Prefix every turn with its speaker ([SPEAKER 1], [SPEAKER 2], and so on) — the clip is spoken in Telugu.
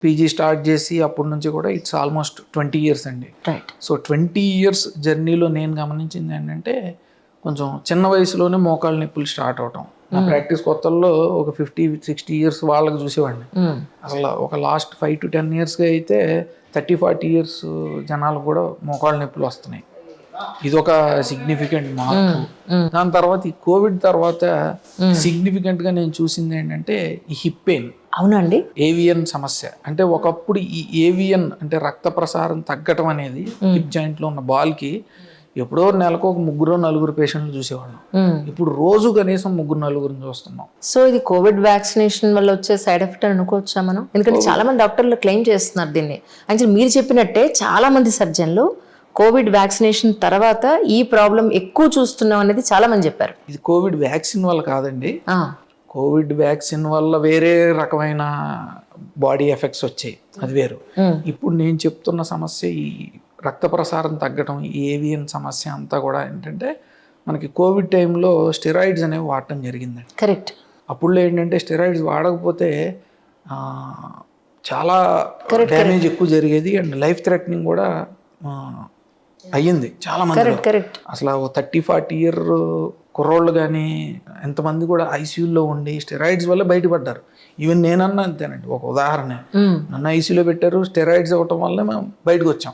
[SPEAKER 1] పీజీ స్టార్ట్ చేసి అప్పటి నుంచి కూడా ఇట్స్ ఆల్మోస్ట్ 20 years అండి.
[SPEAKER 2] రైట్.
[SPEAKER 1] సో 20 years జర్నీలో నేను గమనించింది ఏంటంటే కొంచెం చిన్న వయసులోనే మోకాళ్ళ నొప్పులు స్టార్ట్ అవటం. నా ప్రాక్టీస్ కొత్తల్లో ఒక 50-60 years వాళ్ళకి చూసేవాడిని. అసలు ఒక లాస్ట్ 5 to 10 yearsగా అయితే 30-40 years జనాలు కూడా మోకాళ్ళ నొప్పులు వస్తున్నాయి. ఇది ఒక సిగ్నిఫికెంట్ మార్పు. దాని తర్వాత ఈ కోవిడ్ తర్వాత సిగ్నిఫికెంట్గా నేను చూసింది ఏంటంటే ఈ హిప్ పెయిన్.
[SPEAKER 2] అవునండి.
[SPEAKER 1] ఏవియన్ సమస్య అంటే ఒకప్పుడు ఈ ఏవియన్ అంటే రక్త ప్రసారం తగ్గటం అనేది హిప్ జాయింట్లో ఉన్న బాల్కి ఎప్పుడో నెలకు ఒక 3-4 పేషెంట్లు చూసేవాళ్ళం. ఇప్పుడు రోజు కనీసం 3-4 చూస్తున్నాం.
[SPEAKER 2] సో ఇది కోవిడ్ వ్యాక్సినేషన్ వల్ల వచ్చే సైడ్ ఎఫెక్ట్ అని అనుకోవచ్చా మనం? ఎందుకంటే చాలా మంది డాక్టర్లు క్లెయిమ్ చేస్తున్నారు దీన్ని. యాక్చువల్లీ మీరు చెప్పినట్టే చాలా మంది సర్జన్లు కోవిడ్ వ్యాక్సినేషన్ తర్వాత ఈ ప్రాబ్లం ఎక్కువ చూస్తున్నాం అనేది చాలా మంది చెప్పారు.
[SPEAKER 1] ఇది కోవిడ్ వ్యాక్సిన్ వల్ల కాదండి. కోవిడ్ వ్యాక్సిన్ వల్ల వేరే రకమైన బాడీ ఎఫెక్ట్స్ వచ్చాయి, అది వేరు. ఇప్పుడు నేను చెప్తున్న సమస్య ఈ రక్త ప్రసారం తగ్గటం, ఈ ఏవియన్ సమస్య అంతా కూడా ఏంటంటే మనకి కోవిడ్ టైంలో స్టెరాయిడ్స్ అనేవి వాడటం జరిగిందండి.
[SPEAKER 2] కరెక్ట్.
[SPEAKER 1] అప్పుడు ఏంటంటే స్టెరాయిడ్స్ వాడకపోతే చాలా డ్యామేజ్ ఎక్కువ జరిగేది అండ్ లైఫ్ థ్రెటనింగ్ కూడా అయ్యింది చాలా మంది. అసలు 30-40 year కుర్రోళ్ళు కానీ ఎంతమంది కూడా ఐసీయూలో ఉండి స్టెరాయిడ్స్ వల్ల బయటపడ్డారు. ఈవెన్ నేనన్నా అంతేనండి. ఒక ఉదాహరణ, నన్ను ఐసీయూలో పెట్టారు, స్టెరాయిడ్స్ ఇవ్వటం వల్ల మేము బయటకు వచ్చాం.